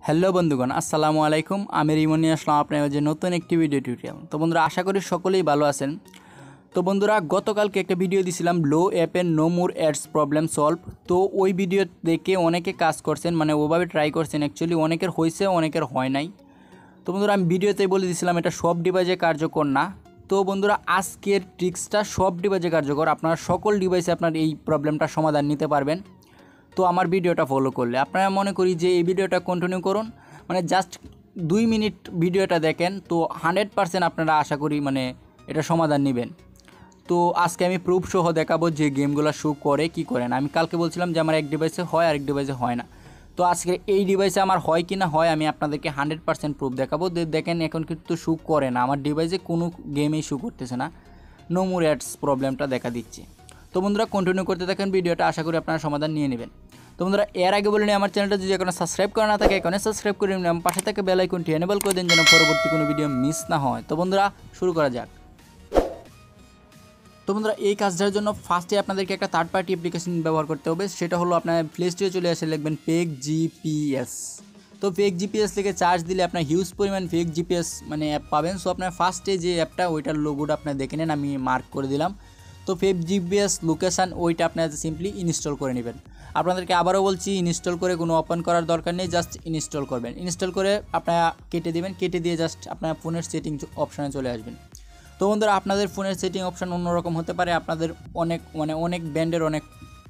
Hello বন্ধুগণ, আসসালামু আলাইকুম। আমি রিমনি আসলাম আপনার যে নতুন একটি ভিডিও টিউটোরিয়াল। তো বন্ধুরা, আশা করি সকলেই ভালো আছেন। তো বন্ধুরা, গতকালকে একটা ভিডিও দিয়েছিলাম ব্লু অ্যাপের no more ads problem solve. তো ওই ভিডিও দেখে অনেকে কাজ করছেন, মানে ওভাবে ট্রাই করছেন। অ্যাকচুয়ালি অনেকের হয়েছে, অনেকের হয় নাই। তো বন্ধুরা, আমি ভিডিওতেই বলে দিয়েছিলাম এটা সব ডিভাইসে কার্যকর না। তো বন্ধুরা, আজকের ট্রিক্সটা সব ডিভাইসে কার্যকর। আপনারা সকল ডিভাইসে আপনার এই প্রবলেমটা সমাধান নিতে পারবেন। তো আমার ভিডিওটা ফলো করলে আপনারা মনে করি যে এই ভিডিওটা কন্টিনিউ করুন, মানে জাস্ট 2 মিনিট ভিডিওটা দেখেন, তো 100% আপনারা আশা করি মানে এটা সমাধান নেবেন। তো আজকে আমি প্রুফ সহ দেখাবো যে গেমগুলো শো করে কি করে না। আমি কালকে বলছিলাম যে আমার এক ডিভাইসে হয়, আরেক ডিভাইসে হয় না। তো আজকে এই ডিভাইসে আমার হয় কি না হয় আমি আপনাদেরকে 100% প্রুফ দেখাবো। দেখেন এখন কিন্তু শো করে না, আমার ডিভাইসে কোনো গেমেই শো করতেছে না, নো মোর অ্যাডস প্রবলেমটা দেখা দিচ্ছে। তো বন্ধুরা, কন্টিনিউ করতে থাকেন ভিডিওটা, আশা করি আপনারা সমাধান নিয়ে নেবেন। তো বন্ধুরা, এর আগে বলে নিই আমার চ্যানেলটা যদি এখনো সাবস্ক্রাইব করা না থাকে এখনই সাবস্ক্রাইব করে নিন, পাশে থেকে বেল আইকনটি এনেবল করে দিন যেন পরবর্তী কোনো ভিডিও মিস না হয়। তো বন্ধুরা, শুরু করা যাক। তো বন্ধুরা, এই কাজটার জন্য ফার্স্টে আপনাদেরকে একটা থার্ড পার্টি অ্যাপ্লিকেশন ব্যবহার করতে হবে। সেটা হলো আপনার প্লে স্টোরে চলে এসে লিখবেন ফেক জিপিএস। তো ফেক জিপিএস লিখে চার্জ দিলে আপনার হিউজ পরিমাণ ফেক জিপিএস মানে অ্যাপ পাবেন। সো আপনার ফার্স্টে যে অ্যাপটা ওইটার লোগোটা আপনার দেখে নেন, আমি মার্ক করে দিলাম। তো ফেক জিপিএস লোকেশান ওইটা আপনার সিম্পলি ইনস্টল করে নেবেন। আপনাদেরকে আবারও বলছি, ইনস্টল করে কোনো ওপেন করার দরকার নেই, জাস্ট ইনস্টল করবেন। ইনস্টল করে আপনারা কেটে দেবেন, কেটে দিয়ে জাস্ট আপনার ফোনের সেটিং অপশানে চলে আসবেন। তো বন্ধুরা, আপনাদের ফোনের সেটিং অপশান অন্যরকম হতে পারে, আপনাদের অনেক ব্র্যান্ডের অনেক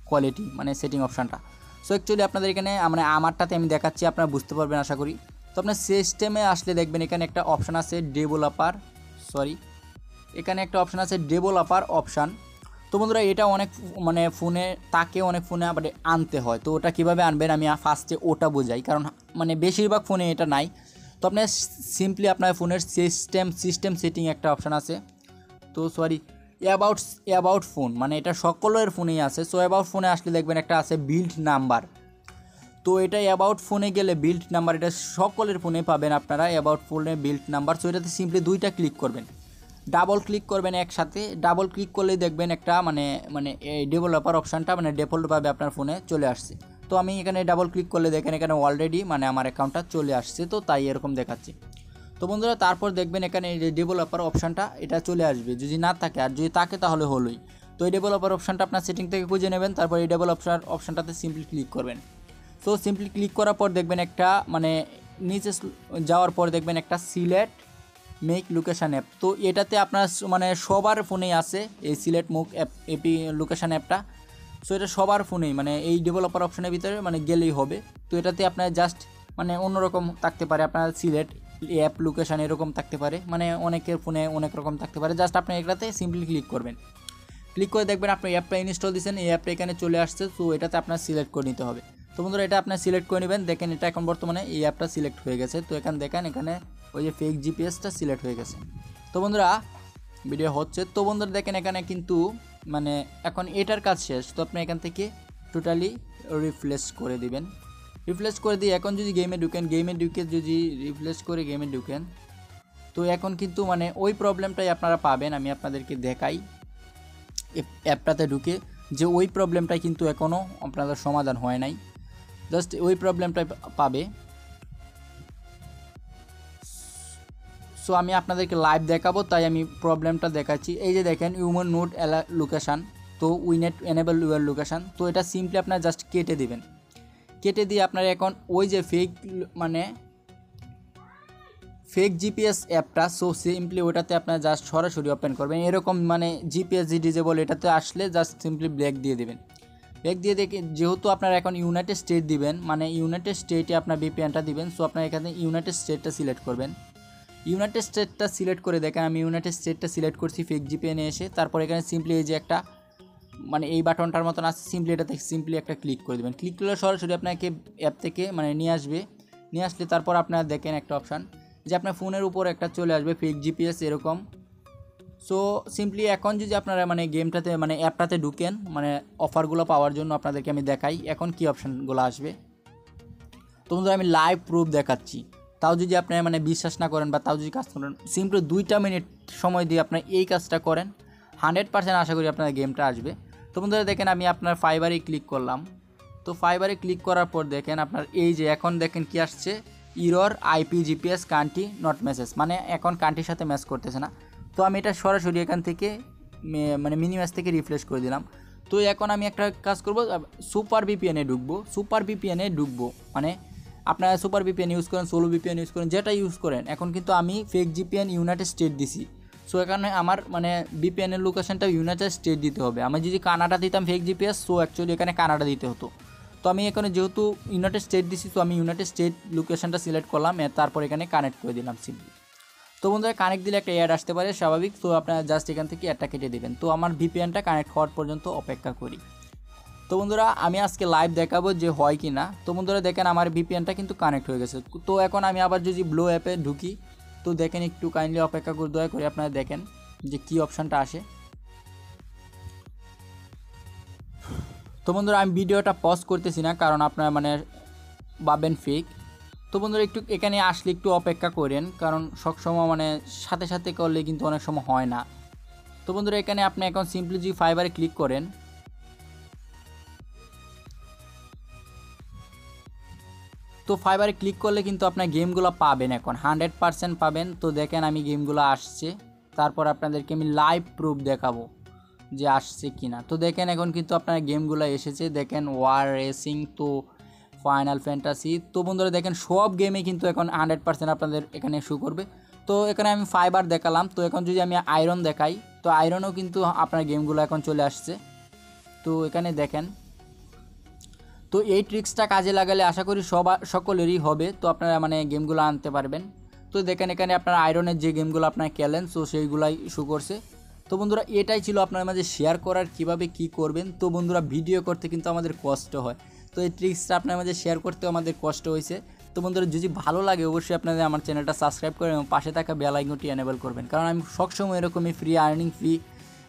কোয়ালিটি মানে সেটিং অপশানটা। সো অ্যাকচুয়ালি আপনাদের এখানে আমারটাতে আমি দেখাচ্ছি, আপনারা বুঝতে পারবেন আশা করি। তো আপনার সিস্টেমে আসলে দেখবেন এখানে একটা অপশান আছে এখানে একটা অপশান আছে ডেভেলপার অপশান। তো বন্ধুরা, এটা অনেক অনেক ফোনে আবার আনতে হয়। তো ওটা কীভাবে আনবেন আমি ফার্স্টে ওটা বোঝাই, কারণ মানে বেশিরভাগ ফোনে এটা নাই। তো আপনার সিম্পলি আপনার ফোনের সিস্টেম সেটিং একটা অপশান আছে। তো অ্যাবাউট ফোন, মানে এটা সকলের ফোনেই আছে। সো অ্যাবাউট ফোনে আসলে দেখবেন একটা আছে বিল্ড নাম্বার। তো এটা অ্যাবাউট ফোনে গেলে বিল্ড নাম্বার, এটা সকলের ফোনে পাবেন আপনারা অ্যাবাউট ফোনে বিল্ড নাম্বার। সো এটাতে সিম্পলি দুইটা ক্লিক করবেন, ডাবল ক্লিক করবেন একসাথে। ডাবল ক্লিক করলেই দেখবেন একটা এই ডেভেলপার অপশানটা ডিফল্টভাবে আপনার ফোনে চলে আসছে। তো আমি এখানে ডাবল ক্লিক করলে দেখেন এখানে অলরেডি আমার অ্যাকাউন্টটা চলে আসছে, তো তাই এরকম দেখাচ্ছে। তো বন্ধুরা, তারপর দেখবেন এখানে এই যে ডেভেলপার অপশানটা এটা চলে আসবে, যদি না থাকে, আর যদি থাকে তাহলে হলোই। তো এই ডেভেলপার অপশানটা আপনার সেটিং থেকে খুঁজে নেবেন, তারপর এই ডেভেলপার অপশানটাতে সিম্পলি ক্লিক করবেন। তো সিম্পলি ক্লিক করার পর দেখবেন একটা নিচে যাওয়ার পর দেখবেন একটা সিলেক্ট মেক লোকেশান অ্যাপ। তো এটাতে আপনার সবার ফোনেই আছে এই সিলেক্ট মুক এপি লোকেশান অ্যাপটা। সো এটা সবার ফোনেই এই ডেভেলপার অপশানের ভিতরে গেলেই হবে। তো এটাতে আপনার জাস্ট অন্যরকম থাকতে পারে, আপনার সিলেক্ট অ্যাপ লোকেশান এরকম থাকতে পারে, অনেকের ফোনে অনেক রকম থাকতে পারে। জাস্ট আপনি এটাতে সিম্পলি ক্লিক করবেন। ক্লিক করে দেখবেন আপনি অ্যাপটা ইনস্টল দিয়েছেন, এই অ্যাপটা এখানে চলে আসছে। তো এটাতে আপনার সিলেক্ট করে নিতে হবে। তো বন্ধুরা, এটা আপনার সিলেক্ট করে নেবেন। দেখেন এটা এখন বর্তমানে এই অ্যাপটা সিলেক্ট হয়ে গেছে। তো এখানে দেখেন এখানে ওই যে ফেক জিপিএসটা সিলেক্ট হয়ে গেছে। তো বন্ধুরা, ভিডিও হচ্ছে। তো বন্ধুরা দেখেন এখানে কিন্তু এখন এটার কাজ শেষ। তো আপনি এখান থেকে টোটালি রিফ্রেশ করে দিবেন। রিফ্রেশ করে দিয়ে এখন যদি গেমে ঢুকে যদি রিফ্রেশ করে গেমে ঢুকেন, তো এখন কিন্তু ওই প্রবলেমটাই আপনারা পাবেন। আমি আপনাদেরকে দেখাই অ্যাপটাতে ঢুকে যে ওই প্রবলেমটাই কিন্তু এখনও আপনাদের সমাধান হয় নাই, জাস্ট ওই প্রবলেমটাই পাবে। সো আমি আপনাদেরকে লাইভ দেখাবো, তাই আমি প্রবলেমটা দেখাচ্ছি। এই যে দেখেন ইউমন নোট লোকেশান, তো উইনেট এনেবল ইউর লোকেশান। তো এটা সিম্পলি আপনার জাস্ট কেটে দিবেন। কেটে দিয়ে আপনার এখন ওই যে ফেক জিপিএস অ্যাপটা, সো সিম্পলি ওটাতে আপনার জাস্ট সরাসরি ওপেন করবেন। এরকম জিপিএস ডিজেবল এটাতে আসলে জাস্ট সিম্পলি ব্ল্যাক দিয়ে দেবেন। ব্ল্যাক দিয়ে দেখে যেহেতু আপনার এখন ইউনাইটেড স্টেট দিবেন, ইউনাইটেড স্টেটে আপনার ভিপিএনটা দিবেন। সো আপনার এখানে ইউনাইটেড স্টেটটা সিলেক্ট করবেন। ইউনাইটেড স্টেটটা সিলেক্ট করে দেখেন আমি ইউনাইটেড স্টেটটা সিলেক্ট করছি ফেক জিপিএনে এসে। তারপর এখানে সিম্পলি এই যে একটা এই বাটনটার মতন আছে, সিম্পলি এটাতে সিম্পলি একটা ক্লিক করে দেবেন। ক্লিক করলে সরাসরি আপনাকে অ্যাপ থেকে নিয়ে আসবে। নিয়ে আসলে তারপর আপনারা দেখেন একটা অপশান যে আপনার ফোনের উপর একটা চলে আসবে ফেক জিপিএস এরকম। সো সিম্পলি এখন যদি আপনারা গেমটাতে অ্যাপটাতে ঢুকেন অফারগুলো পাওয়ার জন্য আপনাদেরকে আমি দেখাই এখন কি অপশানগুলো আসবে। তো বন্ধুরা, আমি লাইভ প্রুফ দেখাচ্ছি। তাও যদি আপনি বিশ্বাস না করেন বা তাও যদি কাজ করেন, সিম্পলি 2 মিনিট সময় দিয়ে আপনার এই কাজটা করেন, 100% আশা করি আপনার গেমটা আসবে। তো বন্ধুরা দেখেন আমি আপনার ফাইবারে ক্লিক করলাম। তো ফাইবারে ক্লিক করার পর দেখেন আপনার এই যে এখন দেখেন কি আসছে, error IP GPS country not matches, মানে এখন কান্ট্রির সাথে ম্যাচ করতেছে না। তো আমি এটা সরাসরি এখান থেকে মানে মিনি ম্যাচ থেকে রিফ্রেশ করে দিলাম। তো এখন আমি একটা কাজ করব, সুপার ভিপিএনে ঢুকবো, মানে আপনারা সুপার ভিপিএন ইউজ করেন, সোলো ভিপিএন ইউজ করেন, যেটা ইউজ করেন। এখন কিন্তু আমি ফেক ভিপিএন ইউনাইটেড স্টেট দিছি। সো এখানে আমার মানে ভিপিএনের লোকেশনটা ইউনাইটেড স্টেট দিতে হবে। আমি যদি কানাডা দিতাম ফেক জিপিএস, সো অ্যাকচুয়ালি এখানে কানাডা দিতে হতো। তো আমি এখানে যেহেতু ইউনাইটেড স্টেট দিছি, তো আমি ইউনাইটেড স্টেট লোকেশনটা সিলেক্ট করলাম, তারপর এখানে কানেক্ট করে দিলাম সিম্পলি। তো বন্ধুরা কানেক্ট দিলে একটা অ্যাড আসতে পারে স্বাভাবিক, তো আপনারা জাস্ট এখান থেকে অ্যাডটা কেটে দেবেন। তো আমার ভিপিএনটা কানেক্ট হওয়ার পর্যন্ত অপেক্ষা করি। তো বন্ধুরা আমি আজকে লাইভ দেখাবো যে হয় কি না। তো বন্ধুরা দেখেন আমার ভিপিএনটা কিন্তু কানেক্ট হয়ে গেছে। তো এখন আমি আবার যদি ব্লু অ্যাপে ঢুকি, তো দেখেন একটু কাইন্ডলি অপেক্ষা করে দয়া করে আপনারা দেখেন যে কী অপশানটা আসে। তো বন্ধুরা আমি ভিডিওটা পজ করতেছি না, কারণ আপনারা মানে ভাববেন ফেক। তো বন্ধুরা একটু এখানে আসলে একটু অপেক্ষা করেন, কারণ সবসময় মানে সাথে সাথে করলে কিন্তু অনেক সময় হয় না। তো বন্ধুরা এখানে আপনি এখন সিম্পলি যদি ফাইবারে ক্লিক করেন, তো ফাইবারে ক্লিক করলে কিন্তু আপনার গেমগুলো পাবেন, এখন 100% পাবেন। তো দেখেন আমি গেমগুলো আসছে, তারপর আপনাদেরকে আমি লাইভ প্রুফ দেখাবো যে আসছে কিনা। তো দেখেন এখন কিন্তু আপনার গেমগুলো এসেছে, দেখেন ওয়ার রেসিং, তো ফাইনাল ফ্যান্টাসি। তো বন্ধুরা দেখেন সব গেমে কিন্তু এখন 100% আপনাদের এখানে শো করবে। তো এখানে আমি ফাইবার দেখালাম। তো এখন যদি আমি আয়রন দেখাই, তো আয়রনও কিন্তু আপনার গেমগুলো এখন চলে আসছে। তো এখানে দেখেন, তো এই ট্রিক্সটা কাজে লাগালে আশা করি সকলেরই হবে। তো আপনারা মানে গেমগুলো আনতে পারবেন। তো দেখেন এখানে আপনার আয়রনের যে গেমগুলো আপনারা খেলেন, সো সেইগুলাই শো করছে। তো বন্ধুরা এটাই ছিল আপনার মাঝে শেয়ার করার কিভাবে কি করবেন। তো বন্ধুরা ভিডিও করতে কিন্তু আমাদের কষ্ট হয়, তো এই ট্রিক্সটা আপনার মাঝে শেয়ার করতেও আমাদের কষ্ট হয়েছে। তো বন্ধুরা যদি ভালো লাগে অবশ্যই আপনাদের আমার চ্যানেলটা সাবস্ক্রাইব করেন এবং পাশে থাকা বেল আইকনটি এনেবল করবেন, কারণ আমি সবসময় এরকমই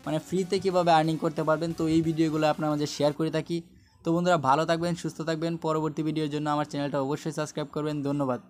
মানে ফ্রিতে কীভাবে আর্নিং করতে পারবেন, তো এই ভিডিওগুলো আপনার মাঝে শেয়ার করে থাকি। তো বন্ধুরা ভালো থাকবেন, সুস্থ থাকবেন। পরবর্তী ভিডিওর জন্য আমার চ্যানেলটা অবশ্যই সাবস্ক্রাইব করবেন। ধন্যবাদ।